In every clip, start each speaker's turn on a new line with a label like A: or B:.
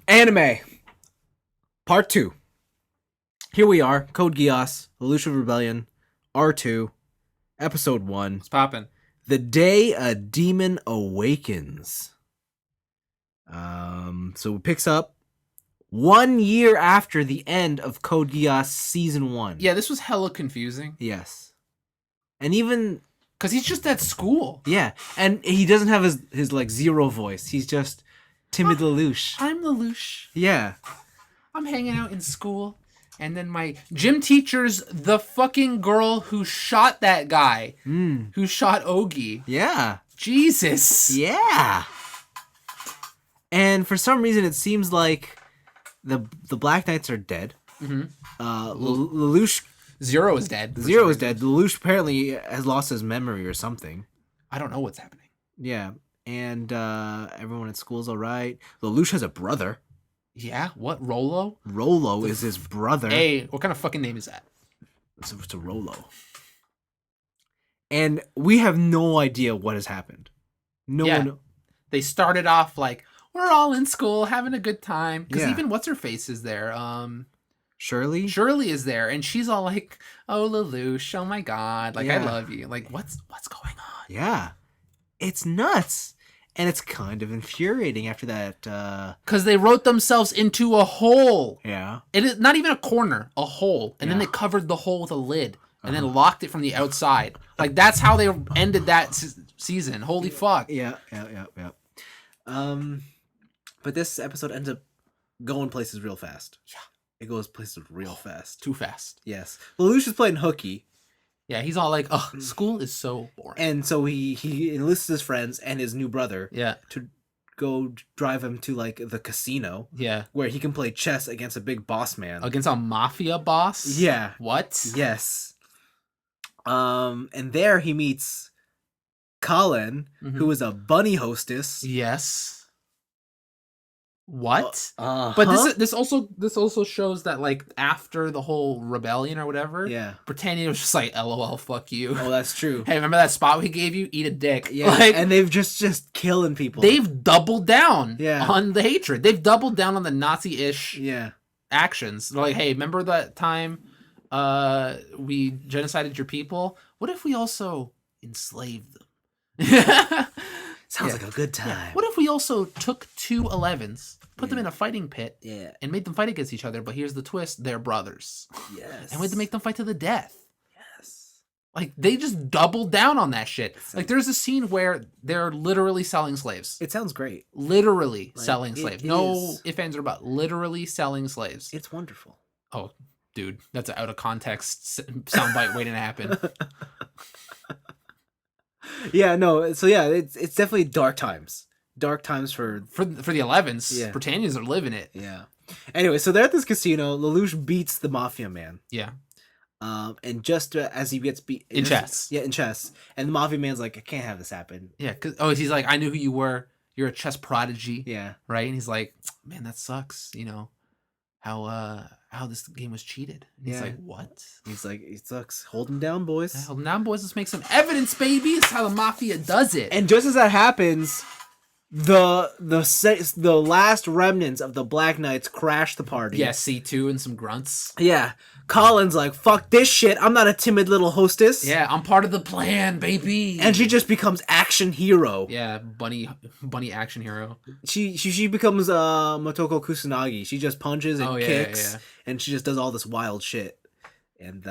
A: Anime Part 2. Here we are, Code Geass, Lelouch Rebellion, R2, Episode 1.
B: What's poppin'?
A: The Day a Demon Awakens. So it picks up 1 year after the end of Code Geass Season 1.
B: Yeah, this was hella confusing.
A: Yes. And even...
B: Because he's just at school.
A: Yeah, and he doesn't have his like, zero voice. He's just timid Lelouch.
B: I'm Lelouch.
A: Yeah.
B: I'm hanging out in school. And then my gym teacher's the fucking girl who shot that guy. Who shot Ogi.
A: Yeah.
B: Jesus.
A: Yeah. And for some reason, it seems like the Black Knights are dead.
B: Mm-hmm.
A: Lelouch...
B: Zero is dead.
A: Zero is dead. Lelouch apparently has lost his memory or something.
B: I don't know what's happening.
A: Yeah. And everyone at school's all right. Lelouch has a brother.
B: Yeah? What? Rolo?
A: Rolo is his brother.
B: Hey, what kind of fucking name is that?
A: It's a Rolo. And we have no idea what has happened. No one...
B: They started off like, we're all in school having a good time. Because
A: Yeah.
B: even what's-her-face is there.
A: Shirley?
B: Shirley is there, and she's all like, "Oh, Lelouch, oh my god, like I
A: Yeah.
B: love you." Like, what's going on?
A: Yeah. It's nuts. And it's kind of infuriating after that.
B: Because they wrote themselves into a hole.
A: Yeah.
B: It is not even a corner, a hole, and then
A: Yeah.
B: they covered the hole with a lid, and then locked it from the outside. Like that's how they ended that season. Holy fuck!
A: Yeah. But this episode ends up going places real fast.
B: Yeah.
A: It goes places real fast.
B: Too fast.
A: Yes. Lelouch is playing hooky.
B: Yeah, he's all like, "Oh, school is so boring."
A: And so he enlists his friends and his new brother
B: Yeah,
A: to go drive him to like the casino
B: yeah,
A: where he can play chess against a big boss man.
B: against a mafia boss.
A: Yeah.
B: What?
A: Yes. And there he meets Colin, who is a bunny hostess.
B: Yes. What?
A: But
B: But this also shows that like after the whole rebellion or whatever,
A: Yeah.
B: Britannia was just like, "LOL, fuck you."
A: Oh, that's true.
B: Hey, remember that spot we gave you? Eat a dick.
A: Yeah.
B: Like,
A: And they've just killing people.
B: they've doubled down
A: Yeah.
B: on the hatred. They've doubled down on the Nazi-ish
A: Yeah.
B: actions. They're like, "Hey, remember that time we genocided your people? What if we also enslaved them?"
A: Sounds
B: Yeah.
A: like a good time.
B: Yeah. What if we also took two 11s, put them in a fighting pit,
A: Yeah.
B: and made them fight against each other? But here's the twist: they're brothers,
A: Yes.
B: and we had to make them fight to the death.
A: Yes.
B: Like they just doubled down on that shit. Like there's a scene where they're literally selling slaves.
A: It sounds great.
B: Literally
A: Like,
B: selling
A: it
B: slaves.
A: is.
B: No ifs, ands, or buts. Literally selling slaves.
A: It's wonderful.
B: Oh, dude, that's an out of context soundbite waiting to happen.
A: Yeah, no. So yeah, it's definitely dark times. Dark times for
B: For the 11s,
A: Yeah.
B: Britannians are living it.
A: yeah. Anyway, so they're at this casino. Lelouch beats the mafia man.
B: Yeah.
A: And just as he gets beat
B: In chess.
A: Yeah, in chess. And the mafia man's like, I can't have this happen.
B: Yeah. He's like, "I knew who you were. You're a chess prodigy."
A: Yeah.
B: Right? And he's like, "Man, that sucks. You know, how this game was cheated." And he's
A: Yeah.
B: like, "What?"
A: He's like, it sucks. Hold him down, boys.
B: Hell, now, boys, let's make some evidence, baby. This is how the mafia does it.
A: And just as that happens, the last remnants of the Black Knights crash the party.
B: Yeah, C2 and some grunts.
A: Yeah. Colin's like, fuck this shit. I'm not a timid little hostess.
B: Yeah, I'm part of the plan, baby.
A: And she just becomes action hero.
B: Yeah, bunny action hero.
A: She becomes Motoko Kusanagi. She just punches and kicks,
B: yeah.
A: and she just does all this wild shit. And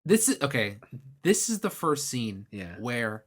B: This is the first scene
A: Yeah.
B: where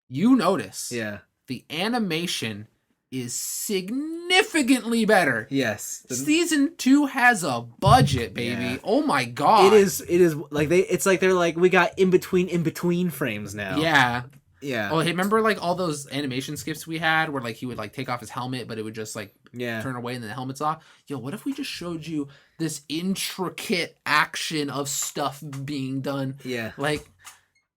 B: you notice
A: yeah,
B: the animation is significantly better.
A: yes,
B: Season 2 has a budget, baby.
A: Yeah.
B: Oh my god.
A: it is like they're like, we got in between frames now.
B: Yeah.
A: yeah,
B: Oh, hey, remember like all those animation skips we had where like he would like take off his helmet, but it would just like
A: yeah.
B: turn away and then the helmet's off? Yo, what if we just showed you this intricate action of stuff being done?
A: Yeah.
B: Like,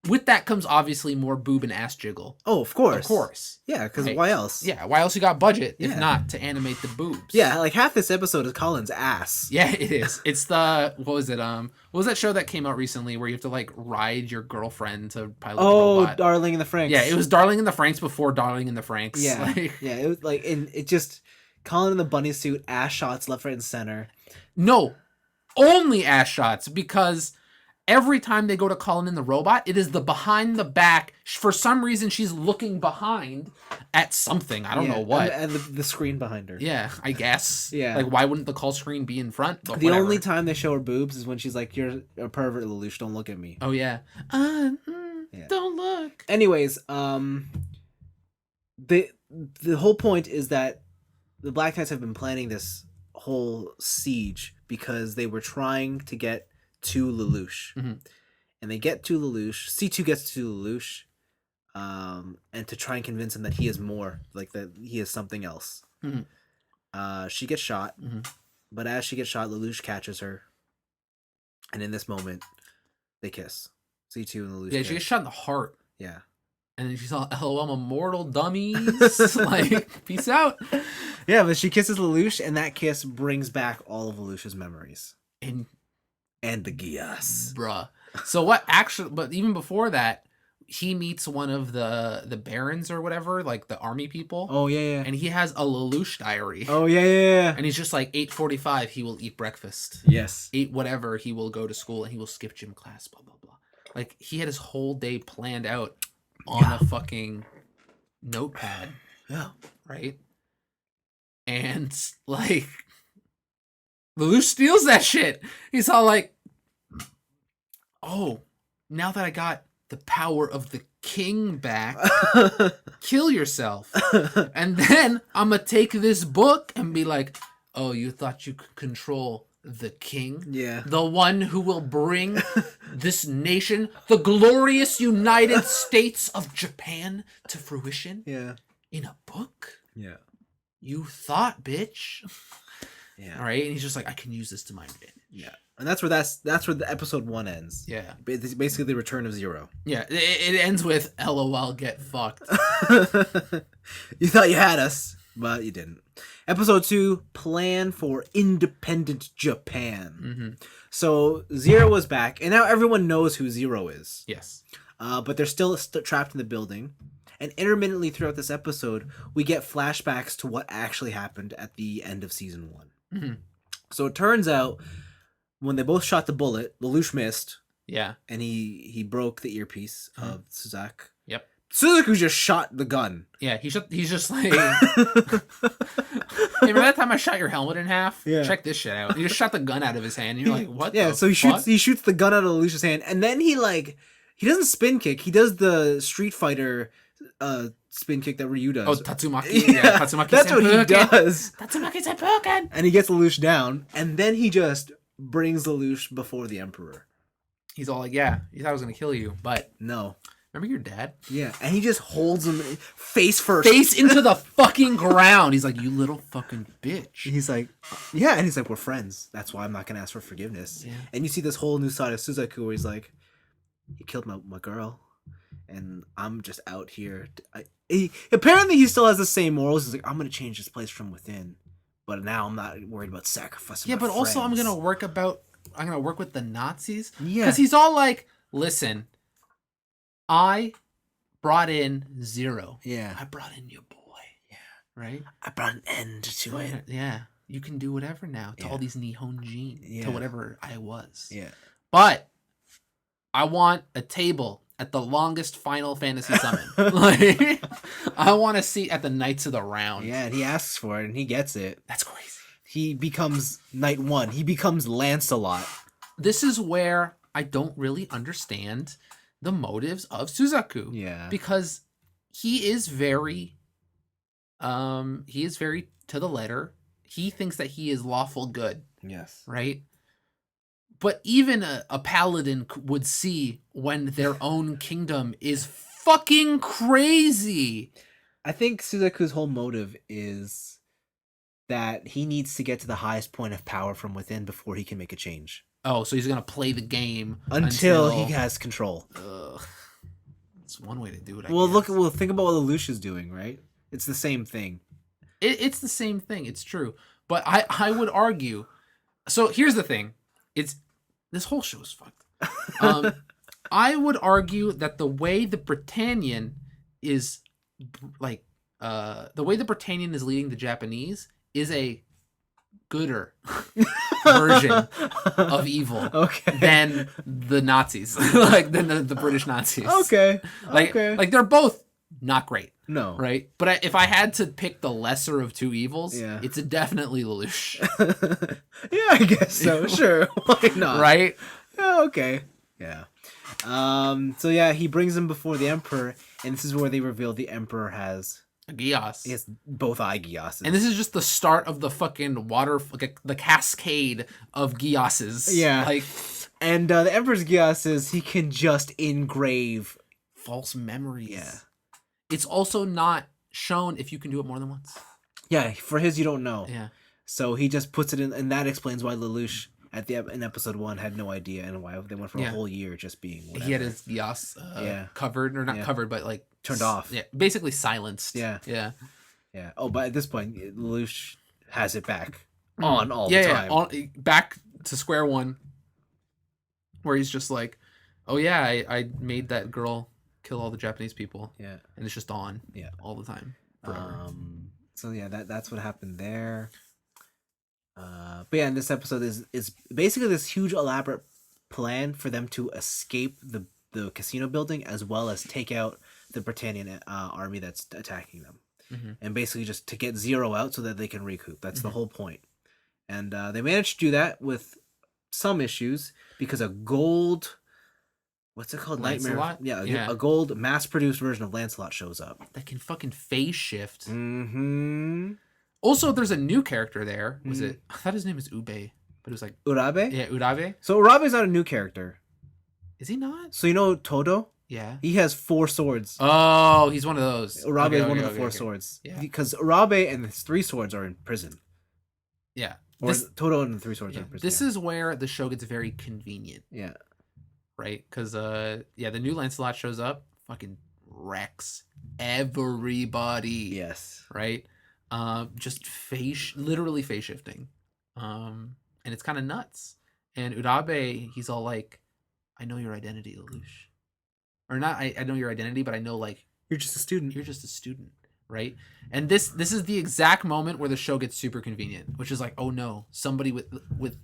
B: with that comes obviously more boob and ass jiggle.
A: Oh, of course.
B: Of course.
A: Yeah, because
B: Right.
A: why else?
B: Yeah, why else you got budget if
A: Yeah.
B: not to animate the boobs?
A: Yeah, like half this episode is Colin's ass.
B: Yeah, it is. It's the, what was it? What was that show that came out recently where you have to like ride your girlfriend to pilot the robot?
A: Darling in the Franxx.
B: Yeah, it was Darling in the Franxx before Darling in the Franxx.
A: Yeah,
B: Like,
A: yeah. It was like, and it just, Colin in the bunny suit, ass shots left, right, and center.
B: No, only ass shots, because every time they go to call in the robot, it is the behind the back. For some reason, she's looking behind at something. I don't know what.
A: And the screen behind her.
B: Yeah, I guess.
A: Yeah.
B: Like, why wouldn't the call screen be in front? But
A: the
B: whatever.
A: only time they show her boobs is when she's like, "You're a pervert, Lelouch. Don't look at me."
B: Oh, yeah. Don't look.
A: Anyways, the whole point is that the Black Knights have been planning this whole siege because they were trying to get to Lelouch.
B: Mm-hmm.
A: And they get to Lelouch. C2 gets to Lelouch, and to try and convince him that he is more, like that he is something else.
B: Mm-hmm.
A: She gets shot,
B: Mm-hmm.
A: but as she gets shot, Lelouch catches her, and in this moment, they kiss. C2 and Lelouch.
B: Yeah,
A: kiss.
B: she gets shot in the heart.
A: Yeah.
B: And then she's all, "LOL, I'm immortal, dummies." Like, peace out.
A: Yeah, but she kisses Lelouch, and that kiss brings back all of Lelouch's memories.
B: And
A: the GEASS.
B: bruh. So what actually, but even before that, he meets one of the barons or whatever, like the army people.
A: Oh, yeah.
B: And he has a Lelouch diary.
A: Oh, yeah.
B: And he's just like, 8:45, he will eat breakfast.
A: Yes.
B: 8 whatever, he will go to school and he will skip gym class, blah, blah, blah. Like, he had his whole day planned out on a fucking notepad.
A: Yeah.
B: Right? And, like, Lelouch steals that shit. He's all like, "Oh, now that I got the power of the king back, kill yourself. And then I'm gonna take this book and be like, oh, you thought you could control the king?
A: Yeah.
B: The one who will bring this nation, the glorious United States of Japan, to fruition
A: Yeah.
B: in a book?
A: Yeah.
B: You thought, bitch."
A: Yeah.
B: All right, and he's just like, "I can use this to my advantage."
A: Yeah. And that's where the episode 1 ends.
B: Yeah.
A: It's basically the return of Zero.
B: Yeah, it ends with "LOL, get fucked."
A: You thought you had us, but you didn't. Episode 2, plan for independent Japan.
B: Mm-hmm.
A: So Zero was back, and now everyone knows who Zero is.
B: Yes.
A: But they're still trapped in the building. And intermittently throughout this episode, we get flashbacks to what actually happened at the end of season 1.
B: Mm-hmm.
A: So it turns out, when they both shot the bullet, Lelouch missed.
B: Yeah.
A: And he broke the earpiece of Suzaku.
B: Yep.
A: Suzaku just shot the gun.
B: Yeah, he's just like, "Hey, remember that time I shot your helmet in half?
A: Yeah.
B: Check this shit out." He just shot the gun out of his hand. And you're like, "What?"
A: Yeah,
B: the
A: so
B: fuck?
A: he shoots the gun out of Lelouch's hand, and then he doesn't spin kick. He does the Street Fighter spin kick that Ryu does.
B: Oh, Tatsumaki. Yeah, Tatsumaki.
A: That's what he does.
B: Tatsumaki Seppuken.
A: And he gets Lelouch down, and then he just brings Lelouch before the Emperor.
B: He's all like, "Yeah, you thought I was gonna kill you, but
A: No.
B: remember your dad?"
A: Yeah, and he just holds him face first.
B: Face into the fucking ground. He's like, "You little fucking bitch."
A: He's like, yeah, and he's like, we're friends. That's why I'm not gonna ask for forgiveness.
B: Yeah.
A: And you see this whole new side of Suzaku where he's like, he killed my girl, and I'm just out here. Apparently he still has the same morals. He's like, I'm gonna change this place from within, but now I'm not worried about sacrificing.
B: Yeah,
A: my
B: but also I'm
A: friends."
B: gonna work with the Nazis.
A: Yeah.
B: Because he's all like, "Listen, I brought in Zero.
A: Yeah.
B: I brought in your boy."
A: Yeah.
B: Right?
A: I brought an end to it.
B: Yeah. You can do whatever now to
A: Yeah.
B: all these Nihonjin,
A: Yeah.
B: to whatever I was.
A: Yeah.
B: But I want a table at the longest Final Fantasy summon. Like, I want a seat at the Knights of the Round.
A: Yeah, and he asks for it, and he gets it.
B: That's crazy.
A: He becomes Knight 1. He becomes Lancelot.
B: This is where I don't really understand the motives of Suzaku.
A: Yeah.
B: Because he is very to the letter. He thinks that he is lawful good,
A: Yes.
B: right? But even a paladin would see when their own kingdom is fucking crazy.
A: I think Suzaku's whole motive is that he needs to get to the highest point of power from within before he can make a change.
B: Oh, so he's gonna play the game
A: Until he has control.
B: Ugh. That's one way to do it.
A: Well,
B: guess.
A: think about what Lelouch is doing, right? It's the same thing.
B: It's the same thing. It's true, but I would argue. So here's the thing: this whole show is fucked. I would argue that the way the Britannian is leading the Japanese is a gooder version of evil
A: Okay.
B: than the Nazis, like than the British Nazis.
A: Okay.
B: Like
A: Okay.
B: like they're both not great,
A: No.
B: right? But if I had to pick the lesser of two evils,
A: Yeah.
B: it's definitely Lelouch,
A: Yeah, I guess so. Sure. Why not?
B: right?
A: Yeah, okay. Yeah. So yeah, he brings him before the Emperor, and this is where they reveal the Emperor has
B: GEASS.
A: he has both eye Gyasses.
B: And this is just the start of the fucking water, like the cascade of Gyasses.
A: Yeah.
B: Like
A: And the Emperor's Gyasses, he can just engrave.
B: false memories.
A: Yeah.
B: It's also not shown if you can do it more than once.
A: Yeah, for his you don't know.
B: Yeah.
A: So he just puts it in, and that explains why Lelouch in episode 1 had no idea, and why they went for a whole year just being whatever.
B: He had his Gyas covered, or not covered, but like
A: turned off.
B: Yeah, basically silenced.
A: Yeah.
B: Yeah.
A: Yeah. Oh, but at this point, Lelouch has it back on all the time.
B: Yeah, back to square one, where he's just like, "Oh yeah, I made that girl kill all the Japanese people."
A: Yeah.
B: And it's just on.
A: Yeah.
B: All the time. Forever.
A: So yeah, that's what happened there. But yeah, in this episode is basically this huge elaborate plan for them to escape the casino building, as well as take out the Britannian army that's attacking them. And basically just to get Zero out so that they can recoup. That's the whole point. And they managed to do that with some issues because a gold, what's it called?
B: Lancelot?
A: Nightmare.
B: Yeah.
A: A gold mass-produced version of Lancelot shows up.
B: That can fucking phase shift.
A: Mm-hmm.
B: Also, there's a new character there. Was it? I thought his name was Ube, but it was like
A: Urabe?
B: Yeah, Urabe.
A: So Urabe's not a new character.
B: Is he not?
A: So you know Todo?
B: Yeah.
A: He has 4 swords.
B: Oh, he's one of those.
A: Urabe is one of the 4 swords.
B: Yeah.
A: Because Urabe and his 3 swords are in prison.
B: Yeah.
A: Or Todo and the 3 swords
B: yeah.
A: are in prison.
B: This is where the show gets very convenient.
A: Yeah.
B: Right? Because the new Lancelot shows up, fucking wrecks everybody.
A: Yes.
B: Right? Just literally face shifting. And it's kind of nuts. And Urabe, he's all like, I know your identity, Lelouch. Or not, I know your identity, but I know, like,
A: You're just a student.
B: You're just a student, right? And this is the exact moment where the show gets super convenient, which is like, oh no, somebody with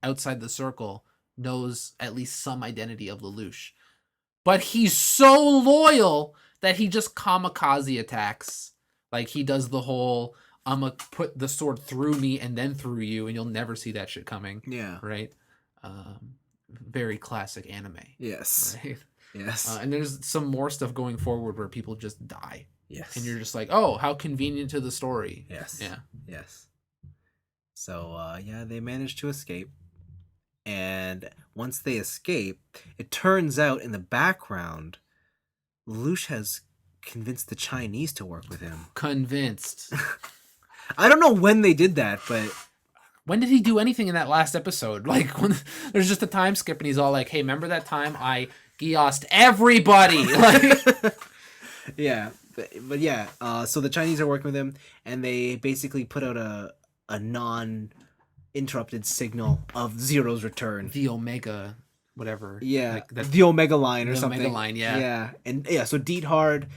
B: outside the circle knows at least some identity of Lelouch. But he's so loyal that he just kamikaze attacks. Like, he does the whole, I'm gonna put the sword through me and then through you, and you'll never see that shit coming.
A: Yeah.
B: Right? Very classic anime.
A: Yes.
B: Right?
A: Yes.
B: And there's some more stuff going forward where people just die.
A: Yes.
B: And you're just like, oh, how convenient to the story.
A: Yes.
B: Yeah.
A: Yes. So, they managed to escape. And once they escape, it turns out in the background, Lelouch has convinced the Chinese to work with him.
B: Convinced.
A: I don't know when they did that, but...
B: When did he do anything in that last episode? Like, when there's just a time skip and he's all like, hey, remember that time I Gyased everybody? Like...
A: Yeah. But yeah, so the Chinese are working with him, and they basically put out a non-interrupted signal of Zero's return.
B: The Omega, whatever.
A: Yeah,
B: like
A: the Omega line or something.
B: Omega line, yeah.
A: Yeah, and yeah, so Diethard,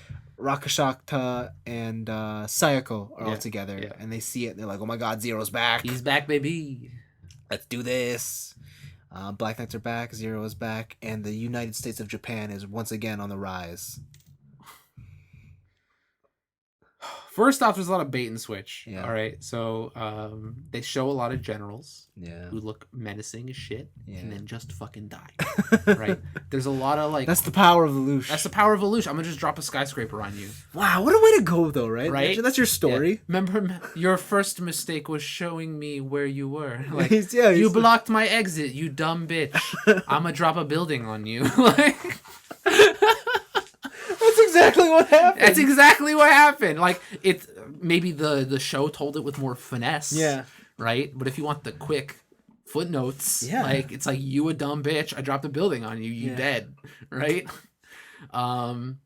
A: Rakashakta, and Sayako are all together, and they see it, and they're like, oh my god, Zero's back.
B: He's back, baby.
A: Let's do this. Black Knights are back, Zero is back, and the United States of Japan is once again on the rise.
B: First off, there's a lot of bait and switch.
A: Yeah.
B: All right. So they show a lot of generals
A: who
B: look menacing as shit and then just fucking die.
A: Yeah.
B: Right? There's a lot of like...
A: That's the power of Lelouch.
B: That's the power of Lelouch. I'm going to just drop a skyscraper on you.
A: Wow, what a way to go though, right?
B: Right?
A: That's your story.
B: Yeah. Remember, your first mistake was showing me where you were. Like,
A: you
B: blocked my exit, you dumb bitch. I'm going to drop a building on you. Like...
A: That's exactly what happened.
B: That's exactly what happened. Like, it maybe the show told it with more finesse.
A: Yeah.
B: Right? But if you want the quick footnotes,
A: yeah,
B: like, it's like, you a dumb bitch, I dropped a building on you, you dead. Right? And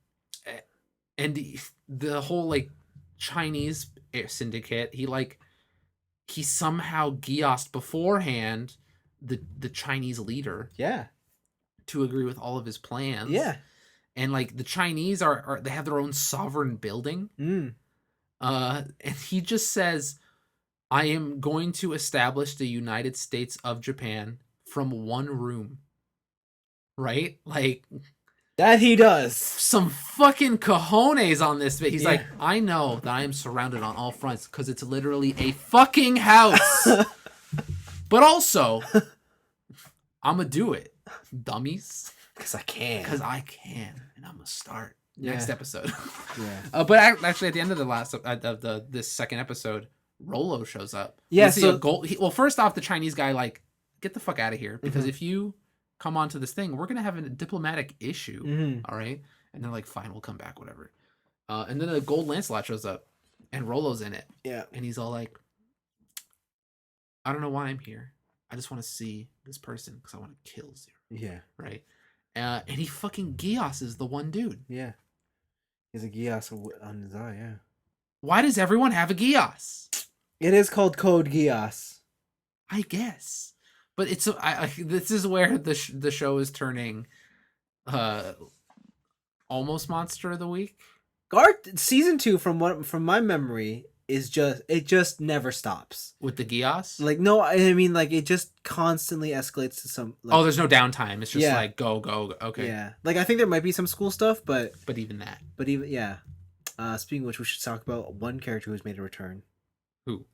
B: the whole, like, Chinese syndicate, he somehow Gyased beforehand the Chinese leader.
A: Yeah.
B: To agree with all of his plans.
A: Yeah.
B: And like the Chinese they have their own sovereign building. And he just says, I am going to establish the United States of Japan from one room. Right? Like,
A: That he does.
B: some fucking cojones on this bit. He's
A: Yeah.
B: like, I know that I am surrounded on all fronts because it's literally a fucking house. But also, I'm going to do it, dummies.
A: Because I can.
B: Because I can. And I'm going to start next episode.
A: Yeah.
B: But actually, at the end of this second episode, Rolo shows up.
A: Yeah,
B: We see
A: so-
B: a gold. Well, first off, the Chinese guy, like, get the fuck out of here. Because
A: Mhm.
B: if you come onto this thing, we're going to have a diplomatic issue.
A: Mhm.
B: All right? And they're like, fine, we'll come back, whatever. And then the gold Lancelot shows up. And Rolo's in it.
A: Yeah.
B: And he's all like, I don't know why I'm here. I just want to see this person because I want to kill Zero.
A: Yeah.
B: Right? And he fucking GEASS is the one dude.
A: Yeah. He's a GEASS on his eye, yeah.
B: Why does everyone have a GEASS?
A: It is called Code GEASS.
B: I guess. But it's this is where the show is turning almost Monster of the Week.
A: Season 2, from my memory, is just never stops.
B: With the GEASS?
A: Like, no, I mean, like, it just constantly escalates to some. Like,
B: Oh, there's no downtime. It's just
A: Yeah.
B: like go. Okay.
A: Yeah, like I think there might be some school stuff, but
B: Even that.
A: even yeah. Speaking of which, we should talk about one character who's made a return.
B: Who?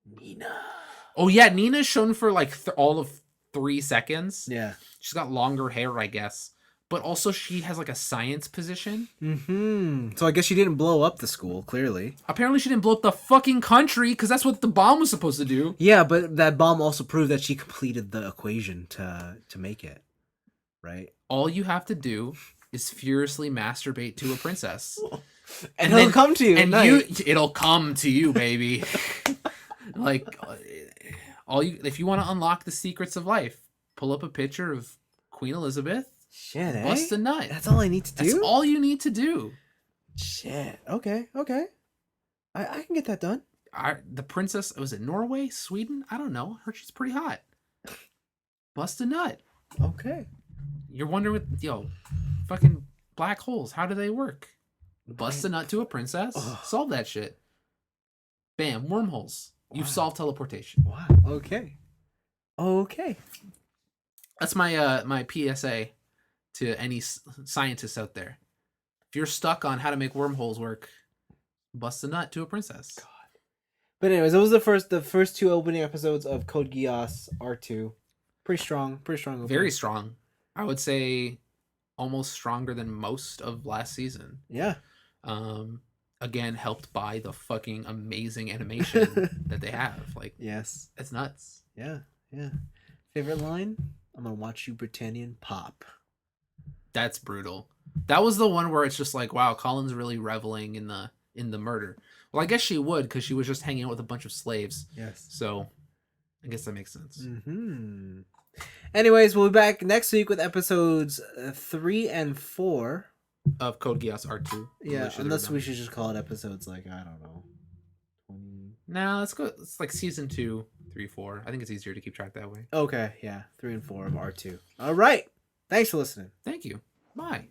A: Nina.
B: Oh yeah, Nina's shown for like all of 3 seconds.
A: Yeah.
B: She's got longer hair, I guess. But also she has like a science position.
A: So I guess she didn't blow up the school, clearly.
B: Apparently she didn't blow up the fucking country because that's what the bomb was supposed to do.
A: Yeah, but that bomb also proved that she completed the equation to make it. Right?
B: All you have to do is furiously masturbate to a princess.
A: And it'll come to you.
B: And
A: at night.
B: it'll come to you, baby. Like, if you want to unlock the secrets of life, pull up a picture of Queen Elizabeth,
A: Shit, eh?
B: bust a nut.
A: That's all I need to do?
B: That's all you need to do.
A: Shit. Okay. I can get that done.
B: The princess, was it Norway, Sweden? I don't know. Heard she's pretty hot. Bust a nut.
A: Okay.
B: You're wondering, fucking black holes, how do they work? Bust a nut to a princess.
A: Ugh.
B: Solve that shit. Bam, wormholes. You've
A: Wow.
B: solved teleportation.
A: Wow. Okay.
B: That's my my PSA to any scientists out there. If you're stuck on how to make wormholes work, bust a nut to a princess.
A: God. But anyways, those were the first 2 opening episodes of Code Geass R2. Pretty strong opening.
B: Very strong. I would say almost stronger than most of last season.
A: Yeah.
B: Again, helped by the fucking amazing animation that they have. Like,
A: Yes.
B: it's nuts.
A: Yeah. Favorite line? I'm gonna watch you Britannian pop.
B: That's brutal. That was the one where it's just like, wow, Colin's really reveling in the murder. Well, I guess she would because she was just hanging out with a bunch of slaves.
A: Yes.
B: So, I guess that makes sense.
A: Anyways, we'll be back next week with episodes 3 and 4
B: of Code Geass R2.
A: Yeah, unless we should just call it episodes like, I don't know, 20.
B: Nah, let's go. It's like season 2, 3, 4. I think it's easier to keep track that way.
A: Okay, yeah, 3 and 4 of R2. All right. Thanks for listening.
B: Thank you. Bye.